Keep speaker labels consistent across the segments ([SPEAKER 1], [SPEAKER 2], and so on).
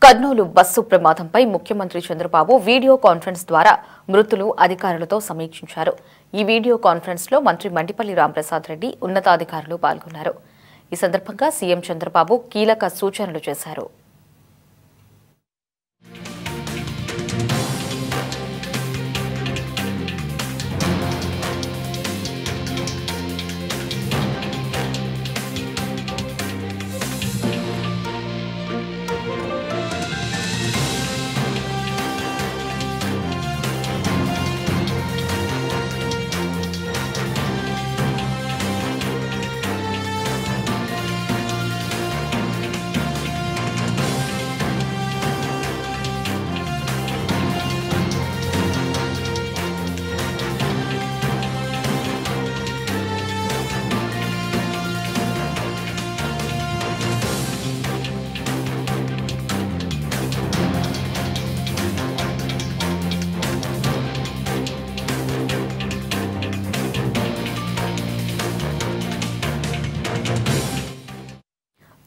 [SPEAKER 1] Kurnool bus ప్రమాదంపై ముఖ్యమంత్రి Chandrababu video conference ద్వారా మృతులు అధికారులతో సమీక్షించారు. ఈ వీడియో కాన్ఫరెన్స్ లో మంత్రి మండిపల్లి రాంప్రసాద్ రెడ్డి ఉన్నతాధికారులు పాల్గొన్నారు. ఈ సందర్భంగా సీఎం చంద్రబాబు కీలక సూచనలు చేశారు.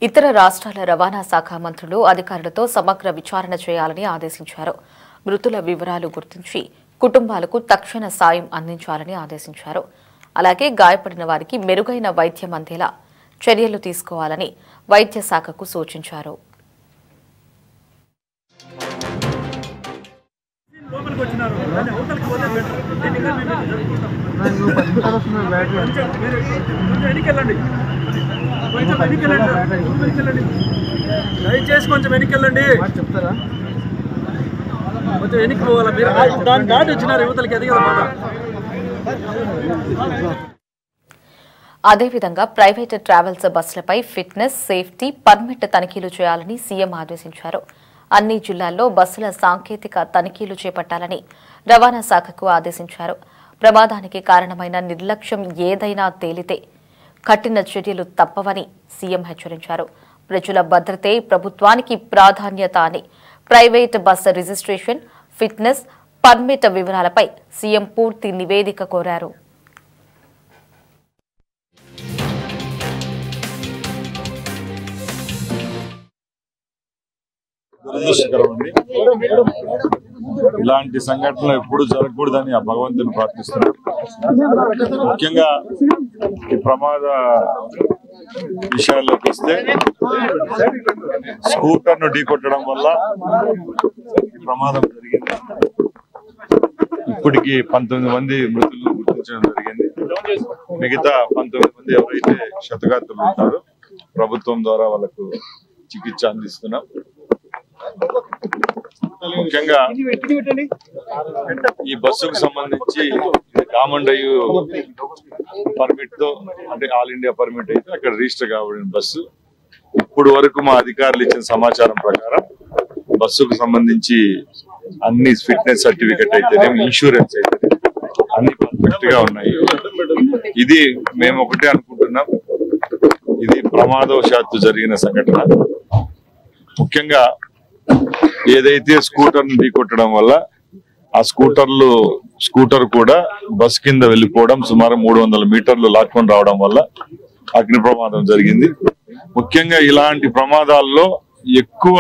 [SPEAKER 1] ఇతర రాష్ట్రాల రవాణా శాఖ మంత్రులు అధికారులతో సమగ్ర విచారణ చేయాలని ఆదేశించారు. మృతుల వివరాలు గుర్తించి కుటుంబాలకు తక్షణ సాయం అందించాలని ఆదేశించారు. అలాగే గాయపడిన వారికి మెరుగైన వైద్యం అందేలా చర్యలు తీసుకోవాలని వైద్య శాఖకు సూచించారు.
[SPEAKER 2] దయచేసి కొంచెం వెనకెళ్ళండి. చెప్తారా కొంచెం వెనక్కి పోవాలా మీరు? దాని దాటి వచ్చినారు యువతలకి అది కదా.
[SPEAKER 1] అదేవిధంగా ప్రైవేట్ ట్రావెల్స్ బస్సులపై ఫిట్నెస్, సేఫ్టీ, పర్మిట్ తనిఖీలు చేయాలని సీఎం ఆదేశించారు. అన్ని జిల్లాల్లో బస్సుల సాంకేతిక తనిఖీలు చేపట్టాలని రవాణా శాఖకు ఆదేశించారు. ప్రమాదానికి కారణమైన నిర్లక్ష్యం ఏదైనా తేలితే కఠిన చర్యలు తప్పవని సీఎం హెచ్చరించారు. ప్రజల భద్రతే ప్రభుత్వానికి ప్రాధాన్యత అని private bus registration, fitness, permit వివరాలపై సీఎం పూర్తి నివేదిక కోరారు.
[SPEAKER 3] ఇలాంటి సంఘటనలు ఎప్పుడు జరగకూడదని ఆ భగవంతుని ప్రార్థిస్తున్నాం. ముఖ్యంగా ఈ ప్రమాద విషయాల్లోకి వస్తే స్కూటర్ ను ఢీకొట్టడం వల్ల ఈ ప్రమాదం జరిగింది. ఇప్పటికి 19 మంది మృతులను గుర్తించడం జరిగింది. మిగతా 19 మంది ఎవరైతే క్షతగాత్రులు ఉంటారో ప్రభుత్వం ద్వారా వాళ్ళకు చికిత్స అందిస్తున్నాం. ముఖ్యంగా ఈ బస్సుకు సంబంధించి కామండయ్య పర్మిట్ తో, అంటే ఆల్ ఇండియా పర్మిట్ అయితే అక్కడ రిజిస్టర్ కాబడిన బస్సు. ఇప్పుడు వరకు మా అధికారులు ఇచ్చిన సమాచారం ప్రకారం బస్సుకు సంబంధించి అన్ని ఫిట్నెస్ సర్టిఫికెట్ అయితేనే, ఇన్సూరెన్స్ అయితే అన్ని పర్ఫెక్ట్ గా ఉన్నాయి. ఇది మేము ఒకటే అనుకుంటున్నాం, ఇది ప్రమాదవశాత్తు జరిగిన సంఘటన. ముఖ్యంగా ఏదైతే స్కూటర్ ను ఢీకొట్టడం వల్ల ఆ స్కూటర్ కూడా బస్ కింద వెళ్లిపోవడం, సుమారు 300 మీటర్లు లాక్కొని రావడం వల్ల అగ్ని ప్రమాదం జరిగింది. ముఖ్యంగా ఇలాంటి ప్రమాదాల్లో ఎక్కువ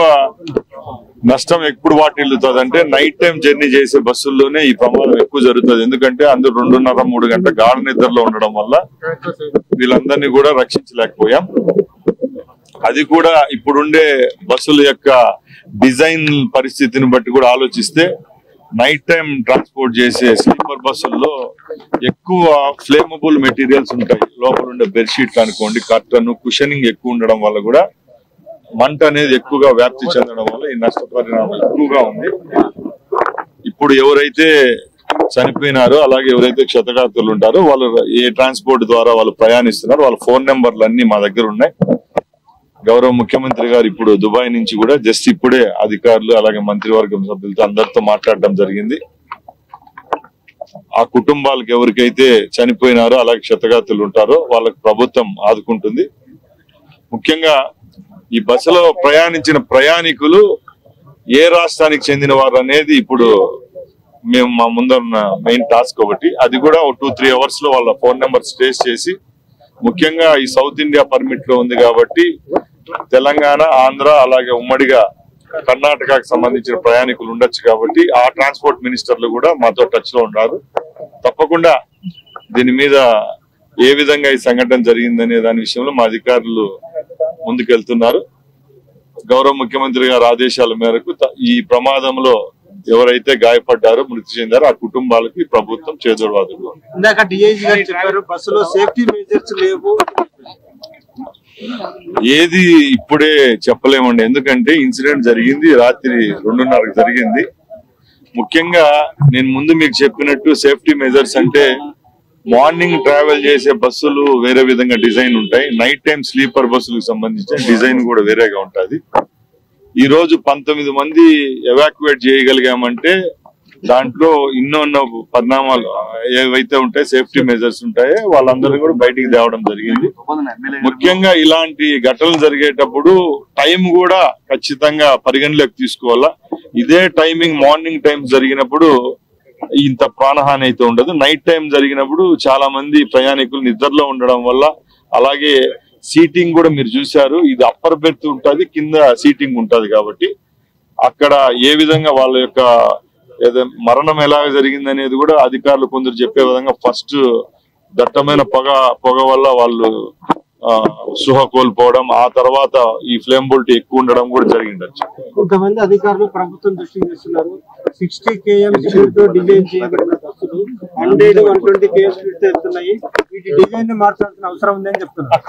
[SPEAKER 3] నష్టం ఎప్పుడు వాటిల్లుతుందంటే నైట్ టైం జర్నీ చేసే బస్సుల్లోనే ఈ ప్రమాదం ఎక్కువ జరుగుతుంది. ఎందుకంటే అందరూ 2.5-3 గంటల గాఢ నిద్రలో ఉండడం వల్ల వీళ్ళందరినీ కూడా రక్షించలేకపోయాం. అది కూడా ఇప్పుడుండే బస్సుల యొక్క డిజైన్ పరిస్థితిని బట్టి కూడా ఆలోచిస్తే నైట్ టైం ట్రాన్స్పోర్ట్ చేసే స్లీపర్ బస్సుల్లో ఎక్కువ ఫ్లేమబుల్ మెటీరియల్స్ ఉంటాయి. లోపల ఉండే బెడ్షీట్ అనుకోండి, కర్టన్, కుషనింగ్ ఎక్కువ ఉండడం వల్ల కూడా మంట అనేది ఎక్కువగా వ్యాప్తి చెందడం వల్ల ఈ నష్టపరిణామం ఎక్కువగా ఉంది. ఇప్పుడు ఎవరైతే చనిపోయినారో, అలాగే ఎవరైతే క్షతగాత్రులు ఉంటారో వాళ్ళు ఏ ట్రాన్స్పోర్ట్ ద్వారా వాళ్ళు ప్రయాణిస్తున్నారో వాళ్ళ ఫోన్ నెంబర్లు అన్ని మా దగ్గర ఉన్నాయి. గౌరవ ముఖ్యమంత్రి గారు ఇప్పుడు దుబాయ్ నుంచి కూడా జస్ట్ ఇప్పుడే అధికారులు అలాగే మంత్రివర్గం సభ్యులతో అందరితో మాట్లాడడం జరిగింది. ఆ కుటుంబాలకు ఎవరికైతే చనిపోయినారో అలాగే క్షతగాత్రులు ఉంటారో వాళ్ళకు ప్రభుత్వం ఆదుకుంటుంది. ముఖ్యంగా ఈ బస్సులో ప్రయాణించిన ప్రయాణికులు ఏ రాష్ట్రానికి చెందిన వారు అనేది ఇప్పుడు మేము మా ముందున్న మెయిన్ టాస్క్ ఒకటి. అది కూడా 2-3 అవర్స్ లో వాళ్ళ ఫోన్ నెంబర్స్ ట్రేస్ చేసి, ముఖ్యంగా ఈ సౌత్ ఇండియా పర్మిట్ లో ఉంది కాబట్టి తెలంగాణ, ఆంధ్ర అలాగే ఉమ్మడిగా కర్ణాటకకు సంబంధించిన ప్రయాణికులు ఉండొచ్చు కాబట్టి ఆ ట్రాన్స్పోర్ట్ మినిస్టర్లు కూడా మాతో టచ్ లో ఉన్నారు. తప్పకుండా దీని మీద ఏ విధంగా ఈ సంఘటన జరిగిందనే దాని విషయంలో మా అధికారులు ముందుకెళ్తున్నారు. గౌరవ ముఖ్యమంత్రి గారి ఆదేశాల మేరకు ఈ ప్రమాదంలో ఎవరైతే గాయపడ్డారో మృతి చెందారో ఆ కుటుంబాలకి ప్రభుత్వం చేదోడవాదులు.
[SPEAKER 2] ఇందాక డిఐజీ గారు చెప్పారు బస్సులో సేఫ్టీ మెజర్స్ లేవు.
[SPEAKER 3] ఏది ఇప్పుడే చెప్పలేమండి, ఎందుకంటే ఇన్సిడెంట్ జరిగింది రాత్రి 2:30 జరిగింది. ముఖ్యంగా నేను ముందు మీకు చెప్పినట్టు సేఫ్టీ మెజర్స్ అంటే మార్నింగ్ ట్రావెల్ చేసే బస్సులు వేరే విధంగా డిజైన్ ఉంటాయి, నైట్ టైం స్లీపర్ బస్సులకు సంబంధించిన డిజైన్ కూడా వేరేగా ఉంటుంది. ఈ రోజు 19 మంది ఎవాక్యువేట్ చేయగలిగామంటే దాంట్లో ఎన్నో పరిణామాలు ఏవైతే ఉంటాయి, సేఫ్టీ మెజర్స్ ఉంటాయో వాళ్ళందరూ కూడా బయటికి తేవడం జరిగింది. ముఖ్యంగా ఇలాంటి ఘటనలు జరిగేటప్పుడు టైం కూడా ఖచ్చితంగా పరిగణలోకి తీసుకోవాలా. ఇదే టైమింగ్ మార్నింగ్ టైం జరిగినప్పుడు ఇంత ప్రాణహాని అయితే ఉండదు. నైట్ టైం జరిగినప్పుడు చాలా మంది ప్రయాణికులు నిద్రలో ఉండడం వల్ల, అలాగే సీటింగ్ కూడా మీరు చూశారు, ఇది అప్పర్ బెర్త్ ఉంటుంది, కింద సీటింగ్ ఉంటది. కాబట్టి అక్కడ ఏ విధంగా వాళ్ళ యొక్క మరణం ఎలా జరిగింది అనేది కూడా అధికారులు కొందరు చెప్పే విధంగా ఫస్ట్ దట్టమైన పొగ వల్ల వాళ్ళు సుహ కోల్పోవడం, ఆ తర్వాత ఈ ఫ్లేమబిలిటీ ఎక్కువ ఉండడం కూడా జరిగిండొచ్చు.
[SPEAKER 2] కొంతమంది అధికారులు ప్రభుత్వం దృష్టికి చేస్తున్నారు 60 km స్పీడ్ తో డిజైన్ చేయబడిన బస్సులు 100-120 km స్పీడ్ తో వెళ్తున్నాయి, వీటి డిజైన్ మార్చాల్సిన అవసరం ఉందని చెప్తున్నారు.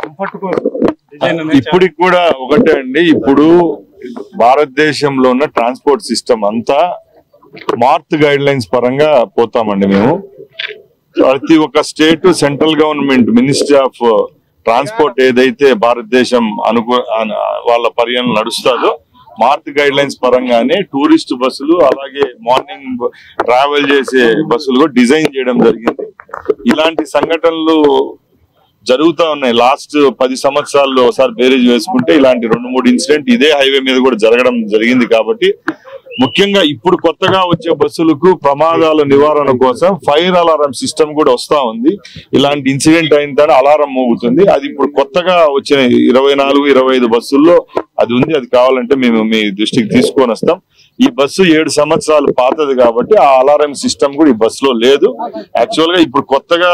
[SPEAKER 3] ఇప్పటికి కూడా ఒకటే అండి, ఇప్పుడు భారతదేశంలో ఉన్న ట్రాన్స్పోర్ట్ సిస్టమ్ అంతా మార్త్ గైడ్ లైన్స్ పరంగా పోతామండి. మేము ప్రతి ఒక్క state central government ministry of transport ఏదైతే భారతదేశం వాళ్ళ పర్యటన నడుస్తుందో మార్త్ గైడ్ లైన్స్ పరంగానే టూరిస్ట్ బస్సులు అలాగే మార్నింగ్ ట్రావెల్ చేసే బస్సులు కూడా డిజైన్ చేయడం జరిగింది. ఇలాంటి సంఘటనలు జరుగుతూ ఉన్నాయి. లాస్ట్ 10 సంవత్సరాల్లో ఒకసారి బేరేజ్ వేసుకుంటే ఇలాంటి 2-3 ఇన్సిడెంట్ ఇదే హైవే మీద కూడా జరగడం జరిగింది. కాబట్టి ముఖ్యంగా ఇప్పుడు కొత్తగా వచ్చే బస్సులకు ప్రమాదాల నివారణ కోసం ఫైర్ అలారం సిస్టమ్ కూడా వస్తా ఉంది. ఇలాంటి ఇన్సిడెంట్ అయిన తర్వాత అలారం మోగుతుంది. అది ఇప్పుడు కొత్తగా వచ్చిన 24-25 బస్సుల్లో అది ఉంది. అది కావాలంటే మేము మీ దృష్టికి తీసుకొని వస్తాం. ఈ బస్సు 7 సంవత్సరాలు పాతది కాబట్టి ఆ అలారం సిస్టమ్ కూడా ఈ బస్సులో లేదు. యాక్చువల్ గా ఇప్పుడు కొత్తగా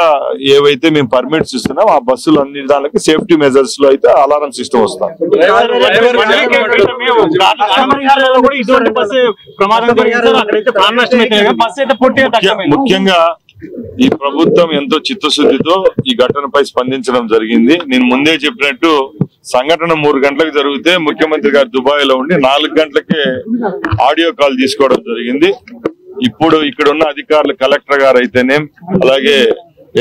[SPEAKER 3] ఏవైతే మేము పర్మిట్స్ ఇస్తున్నాం ఆ బస్సులు అన్ని దానికి సేఫ్టీ మెజర్స్ లో అయితే అలారం సిస్టమ్ వస్తాం. ముఖ్యంగా ఈ ప్రభుత్వం ఎంతో చిత్తశుద్ధితో ఈ ఘటనపై స్పందించడం జరిగింది. నేను ముందే చెప్పినట్టు సంఘటన 3 గంటలకు జరిగితే ముఖ్యమంత్రి గారు దుబాయ్ లో ఉండి 4 గంటలకే ఆడియో కాల్ తీసుకోవడం జరిగింది. ఇప్పుడు ఇక్కడ ఉన్న అధికారులు కలెక్టర్ గారు అయితేనే అలాగే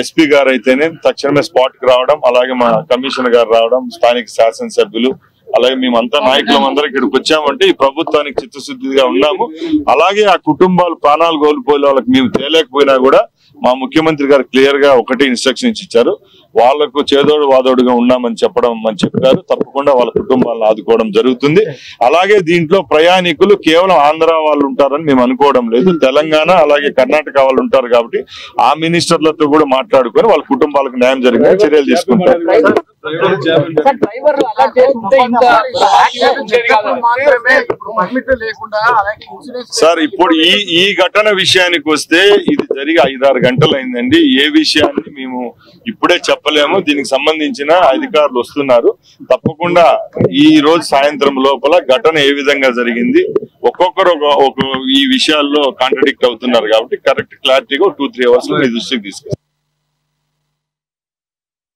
[SPEAKER 3] ఎస్పీ గారు అయితేనే తక్షణమే స్పాట్ కి రావడం, అలాగే మా కమిషనర్ గారు రావడం, స్థానిక శాసనసభ్యులు అలాగే మేమంతా నాయకులమందరం ఇక్కడికి వచ్చామంటే ఈ ప్రభుత్వానికి చిత్తశుద్ధిగా ఉన్నాము. అలాగే ఆ కుటుంబాలు ప్రాణాలు కోల్పోయే వాళ్ళకి మేము తేలేకపోయినా కూడా మా ముఖ్యమంత్రి గారు క్లియర్ గా ఒకటి ఇన్స్ట్రక్షన్స్ ఇచ్చారు, వాళ్లకు చేదోడు వాదోడుగా ఉన్నామని చెప్పారు. తప్పకుండా వాళ్ళ కుటుంబాలను ఆదుకోవడం జరుగుతుంది. అలాగే దీంట్లో ప్రయాణికులు కేవలం ఆంధ్ర వాళ్ళు ఉంటారని మేము అనుకోవడం లేదు, తెలంగాణ అలాగే కర్ణాటక వాళ్ళు ఉంటారు. కాబట్టి ఆ మినిస్టర్లతో కూడా మాట్లాడుకొని వాళ్ళ కుటుంబాలకు న్యాయం జరిగే చర్యలు తీసుకుంటారు. సార్ ఇప్పుడు ఈ ఘటన విషయానికి వస్తే ఇది జరిగి 5-6 గంటలు అయిందండి. ఏ విషయాన్ని మేము ఇప్పుడే చెప్పలేము. దీనికి సంబంధించిన అధికారులు వస్తున్నారు. తప్పకుండా ఈ రోజు సాయంత్రం లోపల ఘటన ఏ విధంగా జరిగింది ఒక్కొక్కరు ఈ విషయాల్లో కాంట్రడిక్ట్ అవుతున్నారు. కాబట్టి కరెక్ట్ క్లారిటీగా 2-3 అవర్స్ లో మీ దృష్టికి తీసుకొస్తాం.